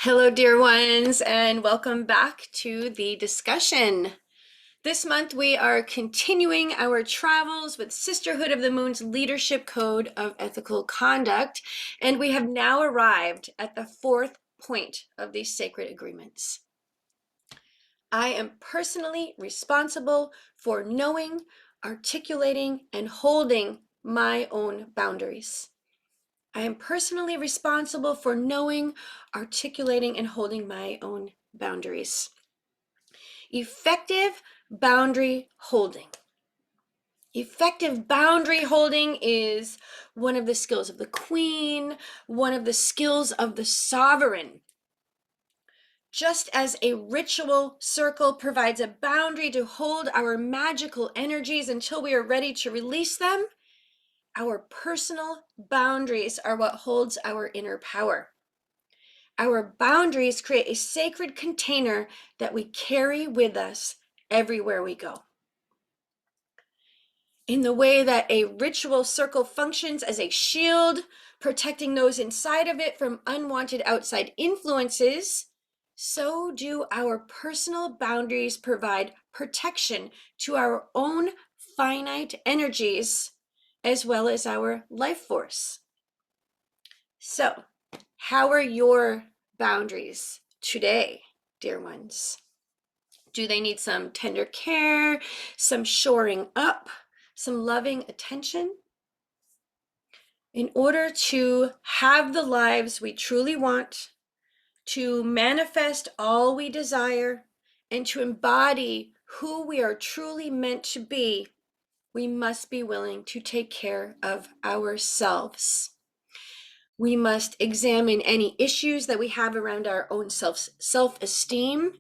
Hello, dear ones, and welcome back to the discussion. This month, we are continuing our travels with Sisterhood of the Moon's Leadership Code of Ethical Conduct, and we have now arrived at the fourth point of these sacred agreements. I am personally responsible for knowing, articulating, and holding my own boundaries. I am personally responsible for knowing, articulating, and holding my own boundaries. Effective boundary holding. Effective boundary holding is one of the skills of the queen, one of the skills of the sovereign. Just as a ritual circle provides a boundary to hold our magical energies until we are ready to release them, our personal boundaries are what holds our inner power. Our boundaries create a sacred container that we carry with us everywhere we go. In the way that a ritual circle functions as a shield, protecting those inside of it from unwanted outside influences, so do our personal boundaries provide protection to our own finite energies as well as our life force. So, how are your boundaries today, dear ones? Do they need some tender care, some shoring up, some loving attention? In order to have the lives we truly want, to manifest all we desire, and to embody who we are truly meant to be, we must be willing to take care of ourselves. We must examine any issues that we have around our own self-esteem,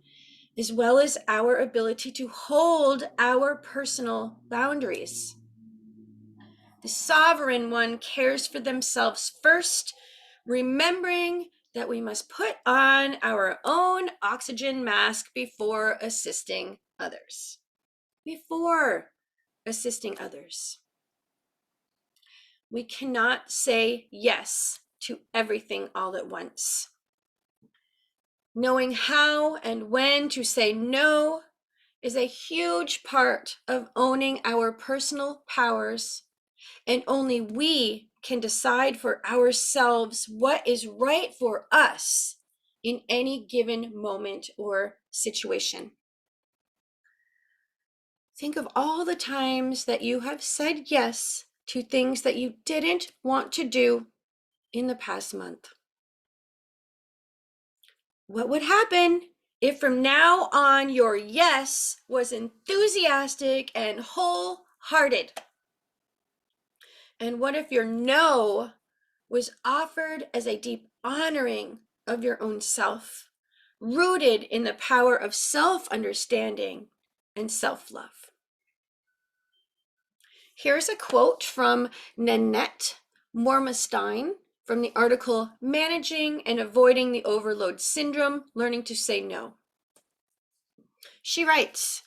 as well as our ability to hold our personal boundaries. The sovereign one cares for themselves first, remembering that we must put on our own oxygen mask before assisting others. Before assisting others. We cannot say yes to everything all at once. Knowing how and when to say no is a huge part of owning our personal powers, and only we can decide for ourselves what is right for us in any given moment or situation. Think of all the times that you have said yes to things that you didn't want to do in the past month. What would happen if from now on your yes was enthusiastic and wholehearted? And what if your no was offered as a deep honoring of your own self, rooted in the power of self-understanding and self-love? Here's a quote from Nanette Mormestein from the article Managing and Avoiding the Overload Syndrome, Learning to Say No. She writes,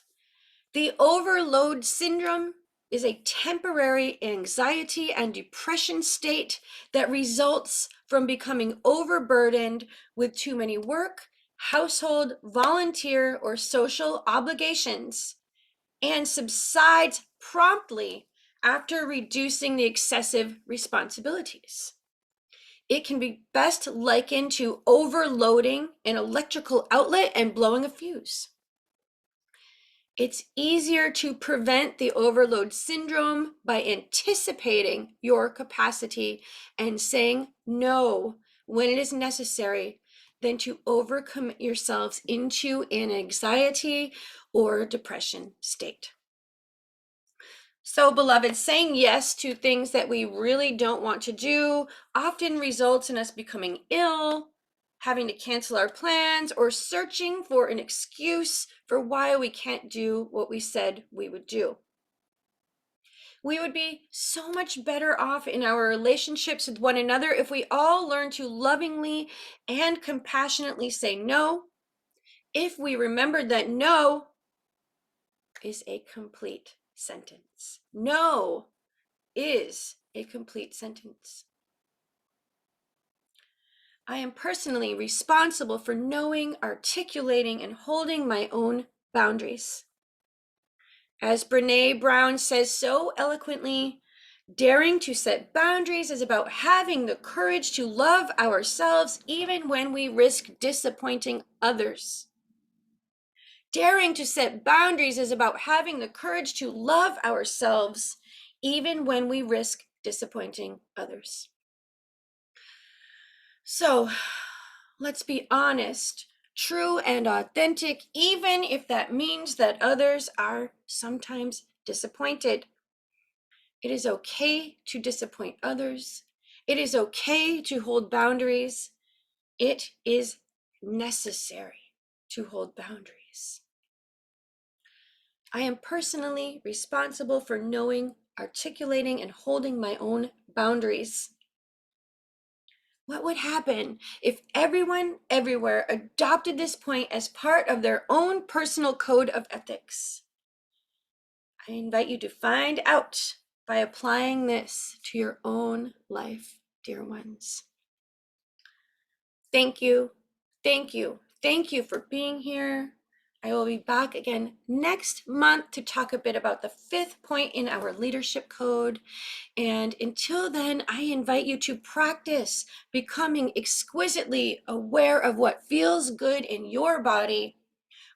"The overload syndrome is a temporary anxiety and depression state that results from becoming overburdened with too many work, household, volunteer, or social obligations, and subsides promptly after reducing the excessive responsibilities. It can be best likened to overloading an electrical outlet and blowing a fuse. It's easier to prevent the overload syndrome by anticipating your capacity and saying no when it is necessary than to overcommit yourselves into an anxiety or depression state." So, beloved, saying yes to things that we really don't want to do often results in us becoming ill, having to cancel our plans, or searching for an excuse for why we can't do what we said we would do. We would be so much better off in our relationships with one another if we all learn to lovingly and compassionately say no, if we remembered that no is a complete sentence. No is a complete sentence. I am personally responsible for knowing, articulating, and holding my own boundaries. As Brene Brown says so eloquently, daring to set boundaries is about having the courage to love ourselves even when we risk disappointing others. Daring to set boundaries is about having the courage to love ourselves even when we risk disappointing others. So, let's be honest, true and authentic, even if that means that others are sometimes disappointed. It is okay to disappoint others. It is okay to hold boundaries. It is necessary to hold boundaries. I am personally responsible for knowing, articulating, and holding my own boundaries. What would happen if everyone everywhere adopted this point as part of their own personal code of ethics? I invite you to find out by applying this to your own life, dear ones. Thank you, thank you, thank you for being here. I will be back again next month to talk a bit about the 5th point in our leadership code. And until then, I invite you to practice becoming exquisitely aware of what feels good in your body,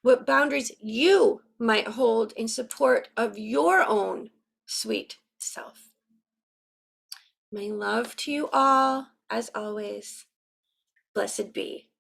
what boundaries you might hold in support of your own sweet self. My love to you all, as always. Blessed be.